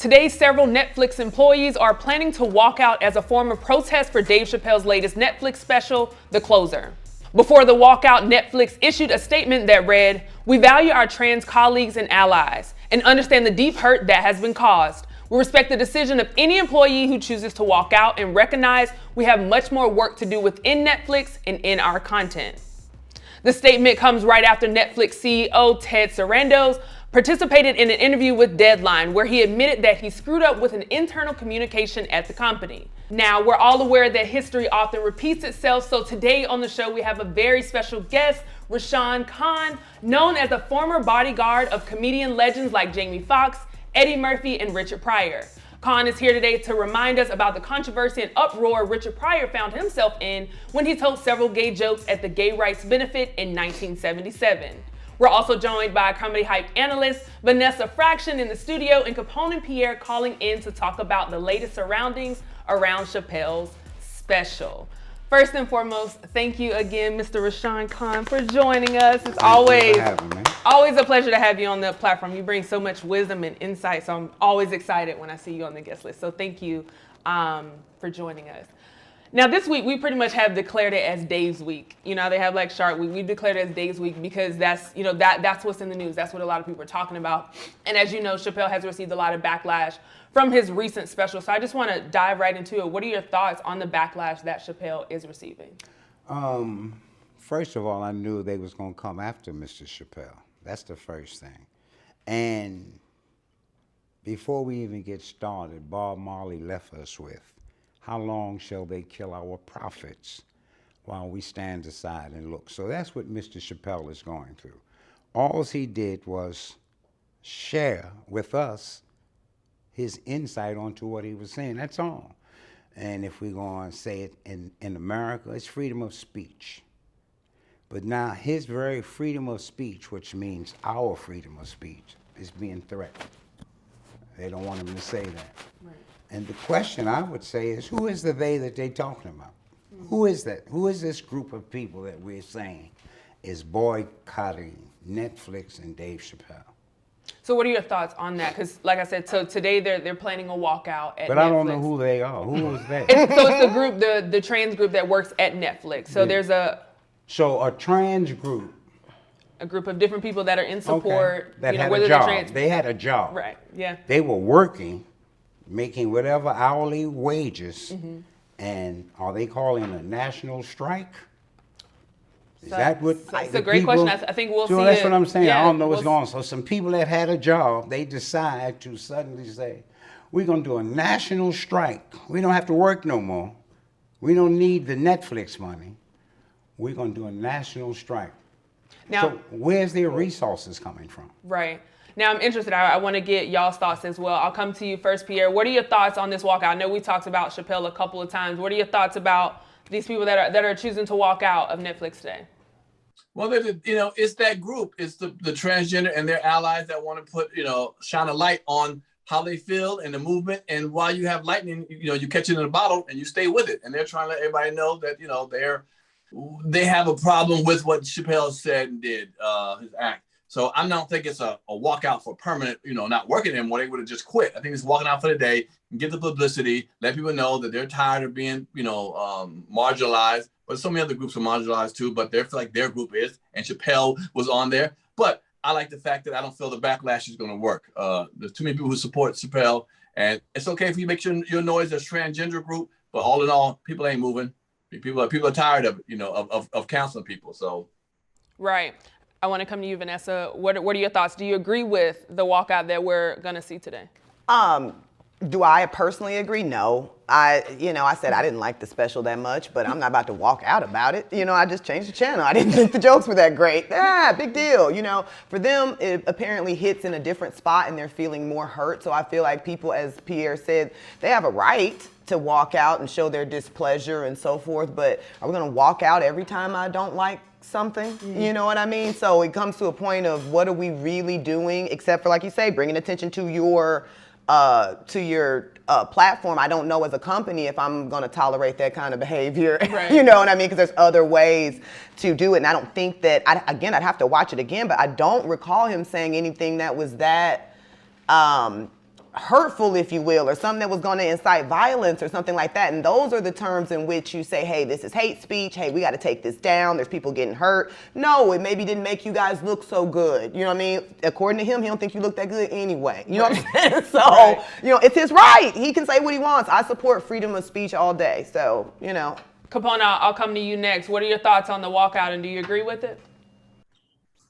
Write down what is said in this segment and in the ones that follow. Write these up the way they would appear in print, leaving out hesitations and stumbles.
Today, several Netflix employees are planning to walk out as a form of protest for Dave Chappelle's latest Netflix special, The Closer. Before the walkout, Netflix issued a statement that read, "We value our trans colleagues and allies and understand the deep hurt that has been caused. We respect the decision of any employee who chooses to walk out and recognize we have much more work to do within Netflix and in our content." The statement comes right after Netflix CEO Ted Sarandos participated in an interview with Deadline where he admitted that he screwed up with an internal communication at the company. Now, we're all aware that history often repeats itself, so today on the show we have a very special guest, Rashawn Khan, known as a former bodyguard of comedian legends like Jamie Foxx, Eddie Murphy, and Richard Pryor. Khan is here today to remind us about the controversy and uproar Richard Pryor found himself in when he told several gay jokes at the Gay Rights Benefit in 1977. We're also joined by comedy hype analyst Vanessa Fraction in the studio and Capone and Pierre calling in to talk about the latest surroundings around Chappelle's special. First and foremost, thank you again, Mr. Rashawn Khan, for joining us. It's always a pleasure to have you on the platform. You bring so much wisdom and insight, so I'm always excited when I see you on the guest list. So thank you for joining us. Now this week, we pretty much have declared it as Dave's Week. You know, they have like Shark Week. We've declared it as Dave's Week because that's what's in the news. That's what a lot of people are talking about. And as you know, Chappelle has received a lot of backlash from his recent special. So I just want to dive right into it. What are your thoughts on the backlash that Chappelle is receiving? First of all, I knew they was going to come after Mr. Chappelle. That's the first thing. And before we even get started, Bob Marley left us with, "How long shall they kill our prophets while we stand aside and look?" So that's what Mr. Chappelle is going through. All he did was share with us his insight onto what he was saying. That's all. And if we're going to say it in America, it's freedom of speech. But now his very freedom of speech, which means our freedom of speech, is being threatened. They don't want him to say that. Right. And the question I would say is, who is the they that they're talking about? Mm-hmm. Who is that? Who is this group of people that we're saying is boycotting Netflix and Dave Chappelle? So what are your thoughts on that? Because like I said, so today they're planning a walkout at Netflix. But I don't know who they are. Who is that? So it's the group, the trans group that works at Netflix. So there's a trans group. A group of different people that are in support. Okay. That had a job. They had a job. Right, yeah. They were working, making whatever hourly wages, and are they calling a national strike? Is that what? It's a great question. I think we'll see. That's what I'm saying. Yeah, I don't know what's going on. So some people that had a job, they decide to suddenly say, "We're going to do a national strike. We don't have to work no more. We don't need the Netflix money. We're going to do a national strike." Now, so where's their resources coming from? Right. Now I'm interested. I want to get y'all's thoughts as well. I'll come to you first, Pierre. What are your thoughts on this walkout? I know we talked about Chappelle a couple of times. What are your thoughts about these people that are choosing to walk out of Netflix today? Well, it's that group. It's the transgender and their allies that want to put, shine a light on how they feel and the movement. And while you have lightning, you catch it in a bottle and you stay with it. And they're trying to let everybody know that, they have a problem with what Chappelle said and did, his act. So I don't think it's a walkout for permanent, not working anymore. They would have just quit. I think it's walking out for the day and get the publicity, let people know that they're tired of being, marginalized. But so many other groups are marginalized too, but they feel like their group is, and Chappelle was on there. But I like the fact that I don't feel the backlash is going to work. There's too many people who support Chappelle, and it's okay if you make your noise as transgender group, but all in all, people ain't moving. People are tired of it, of counseling people. So, right. I want to come to you, Vanessa. What are your thoughts? Do you agree with the walkout that we're going to see today? Do I personally agree? No. I said I didn't like the special that much, but I'm not about to walk out about it. I just changed the channel. I didn't think the jokes were that great. Big deal. For them, it apparently hits in a different spot and they're feeling more hurt. So I feel like people, as Pierre said, they have a right to walk out and show their displeasure and so forth. But are we going to walk out every time I don't like something? Mm-hmm. You know what I mean? So it comes to a point of what are we really doing, except for, like you say, bringing attention to your platform. I don't know as a company if I'm going to tolerate that kind of behavior. Right. You know what I mean? Because there's other ways to do it. And I don't think that, I'd have to watch it again, but I don't recall him saying anything that was that hurtful, if you will, or something that was going to incite violence or something like that. And those are the terms in which you say, hey, this is hate speech. Hey, we got to take this down. There's people getting hurt. No, it maybe didn't make you guys look so good. You know what I mean? According to him, he don't think you look that good anyway. You know what I'm saying? So, you know, it's his right. He can say what he wants. I support freedom of speech all day. So, you know. Capone, I'll come to you next. What are your thoughts on the walkout, and do you agree with it?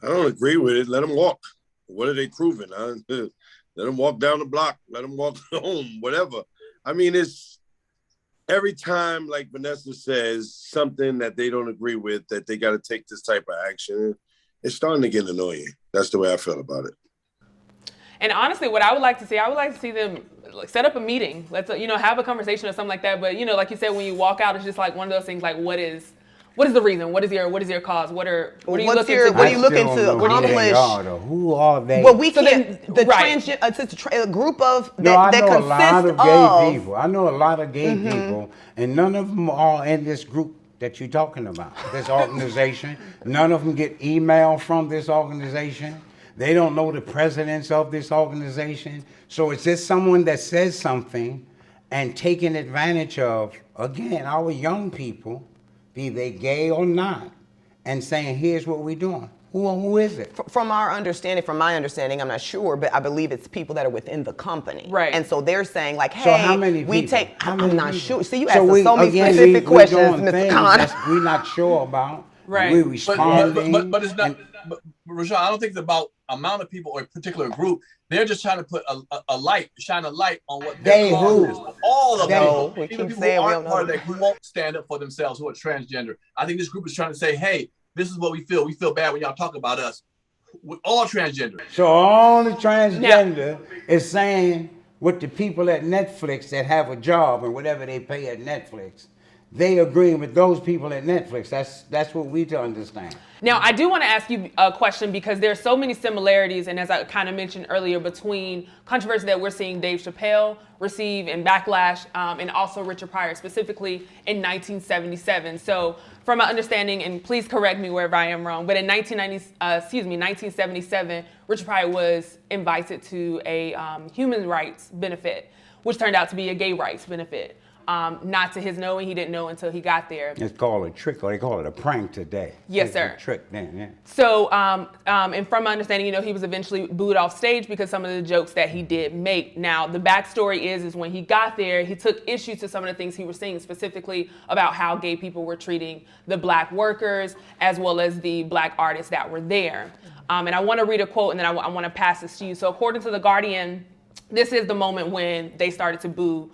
I don't agree with it. Let them walk. What are they proving? Let them walk down the block. Let them walk home, whatever. I mean, it's every time, like Vanessa says, something that they don't agree with, that they got to take this type of action. It's starting to get annoying. That's the way I feel about it. And honestly, what I would like to see them set up a meeting. Let's, have a conversation or something like that. But, like you said, when you walk out, it's just like one of those things like, what is the reason? What is your cause? What are you looking to accomplish? Who are they? Well, we can't. It's a group of that consists of. I know a lot of gay Mm-hmm. people, and none of them are in this group that you're talking about. This organization. None of them get email from this organization. They don't know the presidents of this organization. So it's just someone that says something and taking advantage of, again, our young people, be they gay or not, and saying, here's what we're doing. Who is it? From my understanding, I'm not sure, but I believe it's people that are within the company. Right. And so they're saying like, hey, So how many people? I'm not sure. See, you asked so many specific questions, Mr. Khan. We're not sure about. Right. We're responding. But it's not. But Rashad, I don't think it's about amount of people or a particular group. They're just trying to put shine a light on what their cause is. All of them, even people who aren't part of that, who won't stand up for themselves, who are transgender. I think this group is trying to say, hey, this is what we feel. We feel bad when y'all talk about us. We're all transgender. So all the transgender is saying with the people at Netflix that have a job and whatever they pay at Netflix, they agreeing with those people at Netflix. That's what we to understand. Now, I do want to ask you a question because there's so many similarities, and as I kind of mentioned earlier, between controversy that we're seeing Dave Chappelle receive in Backlash, and also Richard Pryor, specifically in 1977. So, from my understanding, and please correct me wherever I am wrong, but in 1977, Richard Pryor was invited to a human rights benefit, which turned out to be a gay rights benefit. Not to his knowing, he didn't know until he got there. It's called a trick, or they call it a prank today. Yes, sir. A trick then, yeah. So, and from my understanding, he was eventually booed off stage because some of the jokes that he did make. Now, the backstory is when he got there, he took issue to some of the things he was saying, specifically about how gay people were treating the black workers as well as the black artists that were there. And I want to read a quote, and then I want to pass this to you. So, according to The Guardian, this is the moment when they started to boo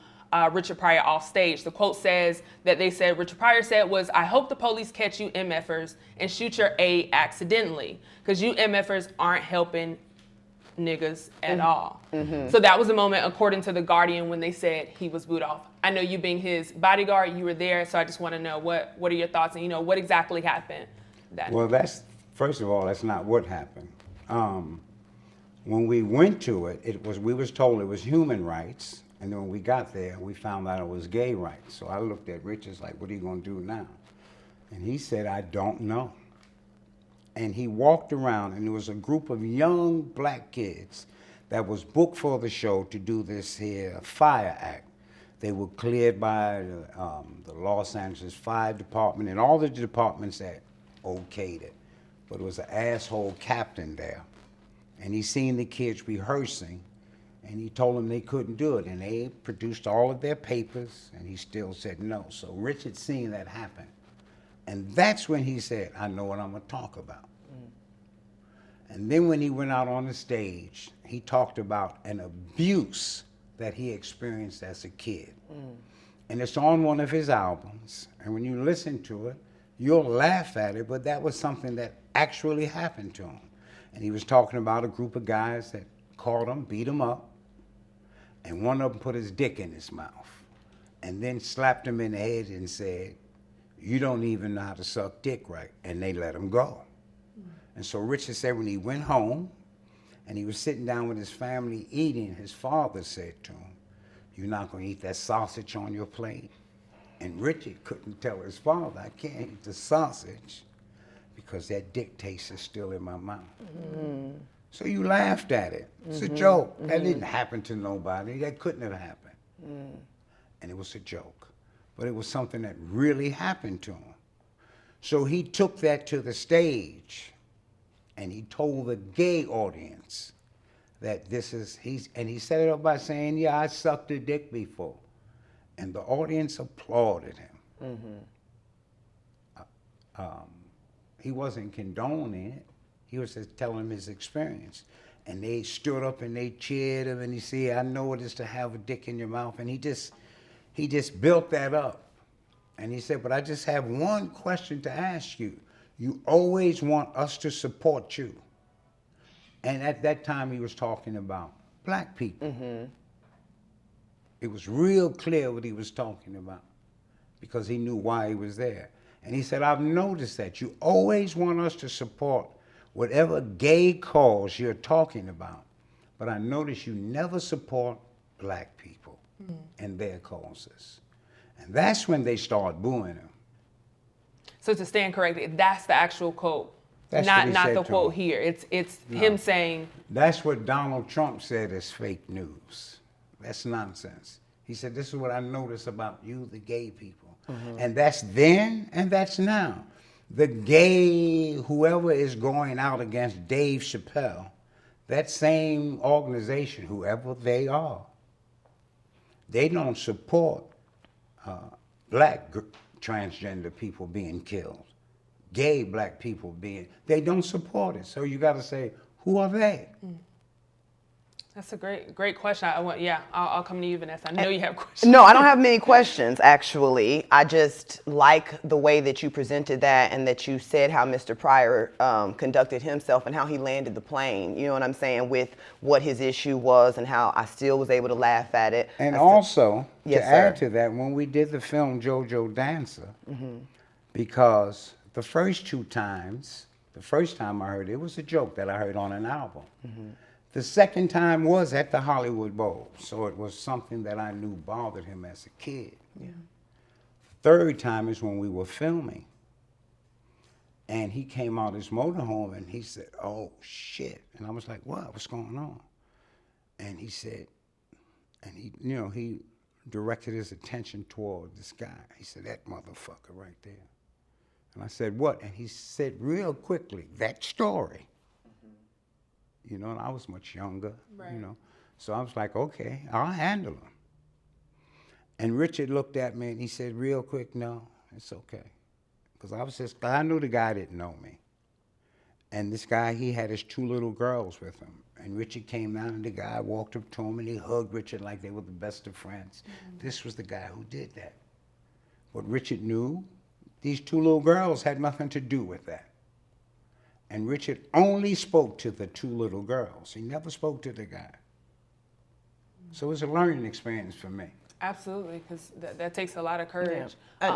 Richard Pryor off stage. The quote says that Richard Pryor said was, "I hope the police catch you MFers and shoot your A accidentally, because you MFers aren't helping niggas at all." Mm-hmm. So that was the moment, according to The Guardian, when they said he was booed off. I know you being his bodyguard, you were there, so I just want to know what are your thoughts and what exactly happened that Well, first of all, that's not what happened. When we went to it, we was told it was human rights. And then when we got there, we found out it was gay rights. So I looked at Richards like, what are you going to do now? And he said, I don't know. And he walked around, and there was a group of young black kids that was booked for the show to do this here fire act. They were cleared by the Los Angeles Fire Department and all the departments that okayed it. But it was an asshole captain there. And he seen the kids rehearsing, and he told them they couldn't do it. And they produced all of their papers, and he still said no. So Richard seen that happen. And that's when he said, I know what I'm gonna talk about. And then when he went out on the stage, he talked about an abuse that he experienced as a kid. And it's on one of his albums. And when you listen to it, you'll laugh at it, but that was something that actually happened to him. And he was talking about a group of guys that caught him, beat him up, and one of them put his dick in his mouth and then slapped him in the head and said, you don't even know how to suck dick right, and they let him go. And so Richard said when he went home and he was sitting down with his family eating, his father said to him, you're not gonna eat that sausage on your plate? And Richard couldn't tell his father, I can't eat the sausage because that dick taste is still in my mouth. So you laughed at it. It's a joke. That didn't happen to nobody. That couldn't have happened. And it was a joke. But it was something that really happened to him. So he took that to the stage and he told the gay audience that and he set it up by saying, yeah, I sucked a dick before. And the audience applauded him. He wasn't condoning it. He was just telling him his experience. And they stood up and they cheered him and he said, I know what it is to have a dick in your mouth. And he just built that up. And he said, but I just have one question to ask you. You always want us to support you. And at that time he was talking about black people. It was real clear what he was talking about because he knew why he was there. And he said, I've noticed that you always want us to support whatever gay cause you're talking about, but I notice you never support black people and their causes. And that's when they start booing him. So to stand corrected, that's the actual quote, That's not what he said the to quote him. here. It's him saying. That's what Donald Trump said is fake news. That's nonsense. He said, this is what I notice about you, the gay people. And that's then and that's now. The gay, whoever is going out against Dave Chappelle, that same organization, whoever they are, they don't support black transgender people being killed, gay black people they don't support it. So you got to say, who are they? That's a great question. I'll come to you, Vanessa. I know you have questions. No, I don't have many questions, actually. I just like the way that you presented that and that you said how Mr. Pryor conducted himself and how he landed the plane, you know what I'm saying, with what his issue was and how I still was able to laugh at it. And also, Yes, to add sir. to that, when we did the film JoJo Dancer, because the first time I heard it was a joke that I heard on an album. The second time was at the Hollywood Bowl, so it was something that I knew bothered him as a kid. Third time is when we were filming, and he came out his motorhome and he said, oh shit. And I was like, what? What's going on? And he said, and he directed his attention toward this guy. He said, that motherfucker right there. And I said, what? And he said real quickly, that story. And I was much younger, So I was like, okay, I'll handle him. And Richard looked at me and he said real quick, no, it's okay. Because I knew the guy didn't know me. And this guy, he had his 2 little girls with him. And Richard came down and the guy walked up to him and he hugged Richard like they were the best of friends. This was the guy who did that. But Richard knew these 2 little girls had nothing to do with that. And Richard only spoke to the 2 little girls. He never spoke to the guy. So it was a learning experience for me. Absolutely, because that takes a lot of courage. Yeah.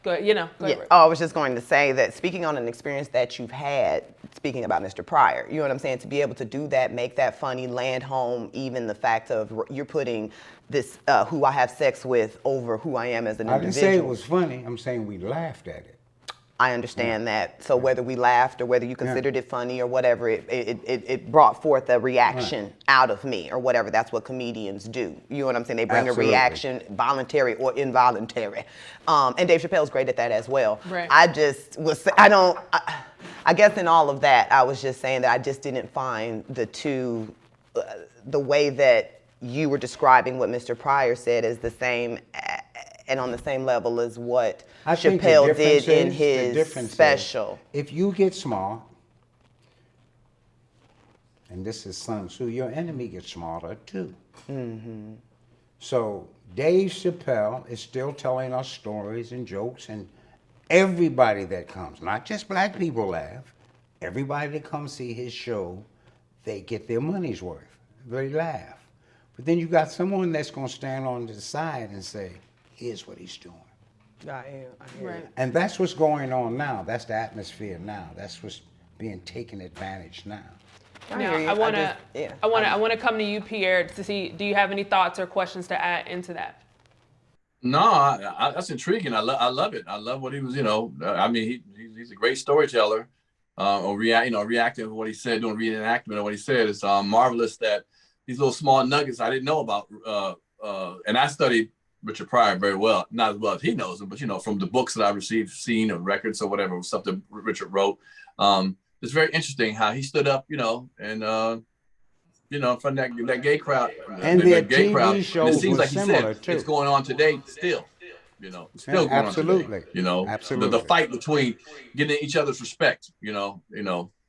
Go ahead. Go ahead. I was just going to say that speaking on an experience that you've had, speaking about Mr. Pryor, you know what I'm saying, to be able to do that, make that funny, land home, even the fact of you're putting this, who I have sex with over who I am as an individual. I didn't say it was funny. I'm saying we laughed at it. I understand that. So whether we laughed or whether you considered it funny or whatever, it brought forth a reaction out of me or whatever. That's what comedians do. You know what I'm saying? They bring Absolutely. a reaction, voluntary or involuntary. And Dave Chappelle's great at that as well. Right. I guess in all of that, I was just saying that I just didn't find the way that you were describing what Mr. Pryor said as the same and on the same level as what I think Chappelle the did in difference his is, special. If you get smart, and this is Sun Tzu, your enemy gets smarter too. So Dave Chappelle is still telling us stories and jokes, and everybody that comes, not just black people laugh, everybody that comes see his show, they get their money's worth. They laugh. But then you got someone that's gonna stand on the side and say, here's what he's doing. I hear Right. And that's what's going on now. That's the atmosphere now. That's what's being taken advantage now. Now, I want to come to you, Pierre, to see, do you have any thoughts or questions to add into that? No, that's intriguing. I love it. I love what he was, I mean, he's a great storyteller. or reacting to what he said, doing reenactment of what he said. It's marvelous that these little small nuggets I didn't know about. And I studied Richard Pryor very well, not as well as he knows him, but from the books that I've seen, or records or whatever, stuff that Richard wrote. It's very interesting how he stood up, and from that gay crowd, And their TV shows it seems were like he similar said too. it's going on today still. Still going absolutely. on today. Absolutely. The fight between getting each other's respect.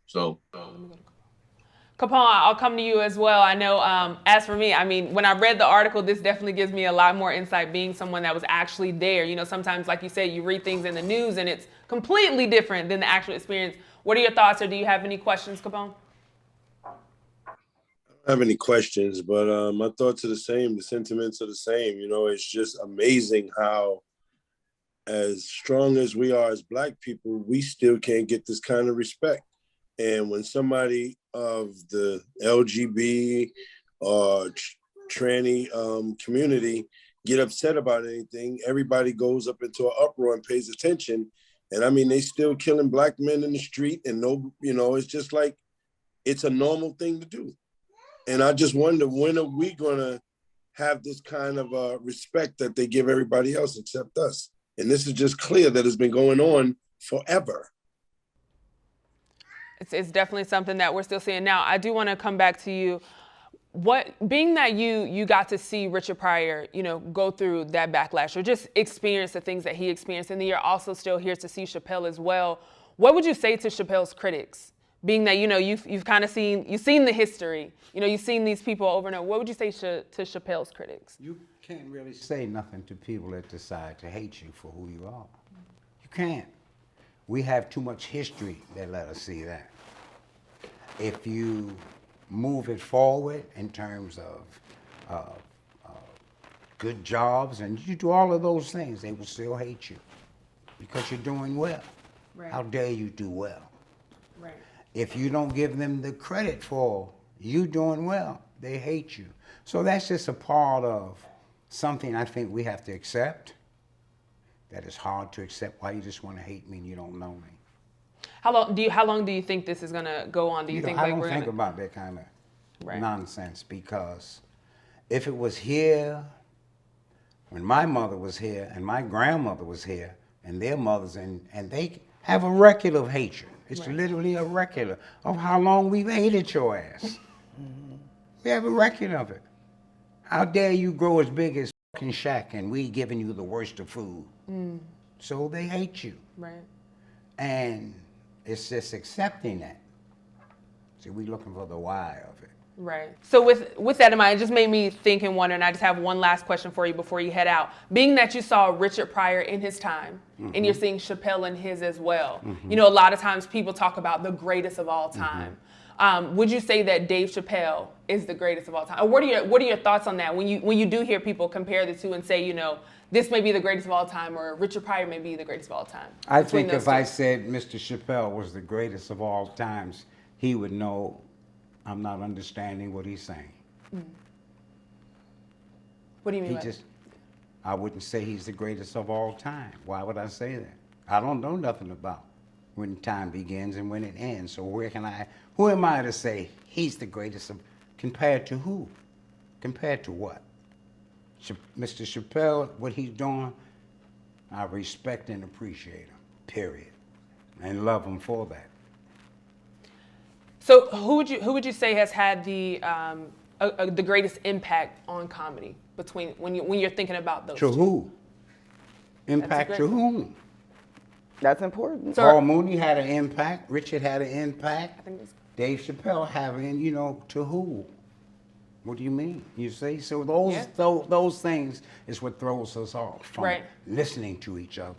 So. Capone, I'll come to you as well. I know, as for me, I mean, when I read the article, this definitely gives me a lot more insight being someone that was actually there. Sometimes, like you said, you read things in the news and it's completely different than the actual experience. What are your thoughts, or do you have any questions, Capone? I don't have any questions, but my thoughts are the same. The sentiments are the same. It's just amazing how, as strong as we are as Black people, we still can't get this kind of respect. And when somebody of the LGB or tranny community get upset about anything, everybody goes up into an uproar and pays attention. And I mean, they still killing Black men in the street, and it's just like, it's a normal thing to do. And I just wonder, when are we gonna have this kind of respect that they give everybody else except us? And this is just clear that it's been going on forever. It's definitely something that we're still seeing now. I do want to come back to you. Being that you got to see Richard Pryor, go through that backlash, or just experience the things that he experienced, and then you're also still here to see Chappelle as well. What would you say to Chappelle's critics? Being that you've kind of seen the history, you've seen these people over and over. What would you say to Chappelle's critics? You can't really say nothing to people that decide to hate you for who you are. You can't. We have too much history that let us see that. If you move it forward in terms of good jobs, and you do all of those things, they will still hate you because you're doing well. Right. How dare you do well? Right. If you don't give them the credit for you doing well, they hate you. So that's just a part of something I think we have to accept. That is hard to accept. Why you just want to hate me and you don't know me? How long do you think this is gonna go on? Do you think I like don't we're think gonna... about that kind of Right. nonsense, because if it was here, when my mother was here and my grandmother was here and their mothers, and they have a record of hatred. It's Right. literally a record of how long we've hated your ass. We have a record of it. How dare you grow as big as fucking Shaq and we giving you the worst of food? So they hate you. Right. And it's just accepting that. See, we looking for the why of it. Right. So with that in mind, it just made me think and wonder, and I just have one last question for you before you head out. Being that you saw Richard Pryor in his time, and you're seeing Chappelle in his as well, a lot of times people talk about the greatest of all time. Would you say that Dave Chappelle is the greatest of all time? Or what are your thoughts on that when you do hear people compare the two and say, this may be the greatest of all time, or Richard Pryor may be the greatest of all time? I think if I said Mr. Chappelle was the greatest of all times, he would know I'm not understanding what he's saying. What do you mean? I wouldn't say he's the greatest of all time. Why would I say that? I don't know nothing about when time begins and when it ends. So who am I to say he's the greatest compared to who? Compared to what? Mr. Chappelle, what he's doing, I respect and appreciate him, period. And love him for that. So who would you say has had the greatest impact on comedy between when you're thinking about those? To who? Impact to whom? That's important. So, Paul Mooney had an impact. Richard had an impact. I think it's, Dave Chappelle having, to who? What do you mean? You see? So those things is what throws us off from Right. listening to each other.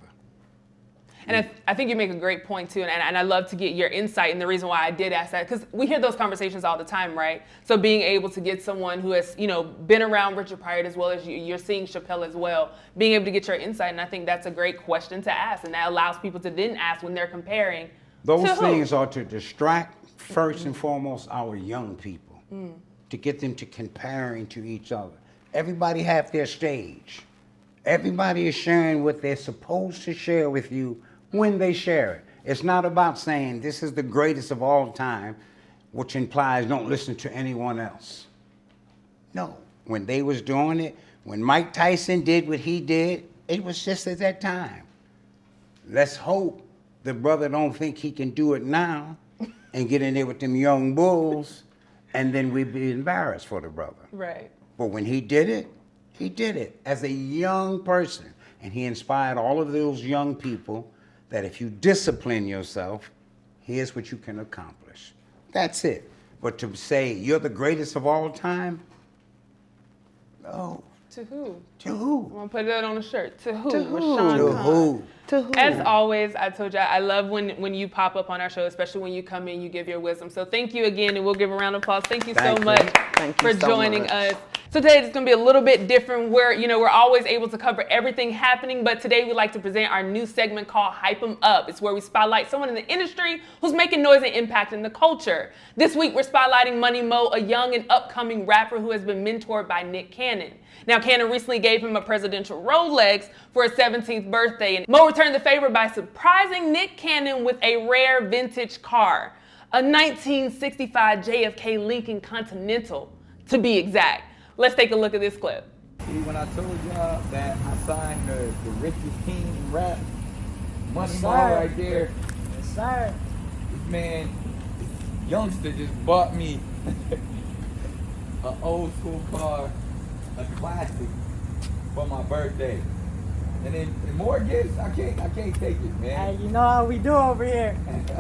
and I think you make a great point too, and I love to get your insight. And the reason why I did ask that, because we hear those conversations all the time, right? So being able to get someone who has, been around Richard Pryor as well as you're seeing Chappelle as well, being able to get your insight, and I think that's a great question to ask, and that allows people to then ask when they're comparing. Those to things who? are to distract, first and foremost, our young people, to get them to comparing to each other. Everybody have their stage. Everybody is sharing what they're supposed to share with you when they share it. It's not about saying this is the greatest of all time, which implies don't listen to anyone else. No, when they was doing it, when Mike Tyson did what he did, it was just at that time. Let's hope the brother don't think he can do it now and get in there with them young bulls, and then we'd be embarrassed for the brother. Right. But when he did it as a young person, and he inspired all of those young people that if you discipline yourself, here's what you can accomplish. That's it. But to say you're the greatest of all time, no. To who? To who? I'm gonna put that on a shirt. To who? To who? Rashawn To Khan. who? To who? As always, I told you, I love when you pop up on our show, especially when you come in, you give your wisdom. So thank you again, and we'll give a round of applause. Thank you Thank so you. much Thank you for so joining much. us. So today it's going to be a little bit different. We're always able to cover everything happening, but today we'd like to present our new segment called Hype 'em Up. It's where we spotlight someone in the industry who's making noise and impacting the culture. This week we're spotlighting Money Mo, a young and upcoming rapper who has been mentored by Nick Cannon. Now, Cannon recently gave him a presidential Rolex for his 17th birthday, and Mo returned the favor by surprising Nick Cannon with a rare vintage car, a 1965 JFK Lincoln Continental, to be exact. Let's take a look at this clip. See, when I told y'all that I signed the richest team in rap, Money Mo right there. Yes, sir. This man, youngster, just bought me an old school car, a classic, for my birthday. And then more gifts, I can't take it, man. Hey, you know how we do over here.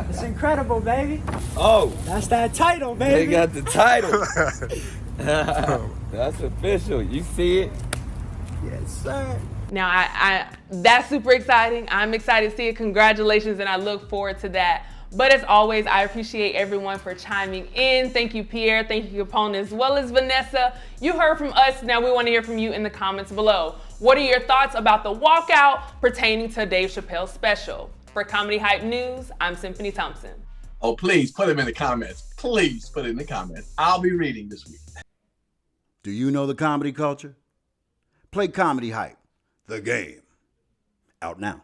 It's incredible, baby. Oh, That's that title, they baby. got the title. That's official. You see it? Yes, sir. Now, I that's super exciting. I'm excited to see it. Congratulations, and I look forward to that. But as always, I appreciate everyone for chiming in. Thank you, Pierre. Thank you, Capone, as well as Vanessa. You heard from us. Now we want to hear from you in the comments below. What are your thoughts about the walkout pertaining to Dave Chappelle's special? For Comedy Hype News, I'm Symphony Thompson. Oh, please put them in the comments. Please put it in the comments. I'll be reading this week. Do you know the comedy culture? Play Comedy Hype, the game. Out now.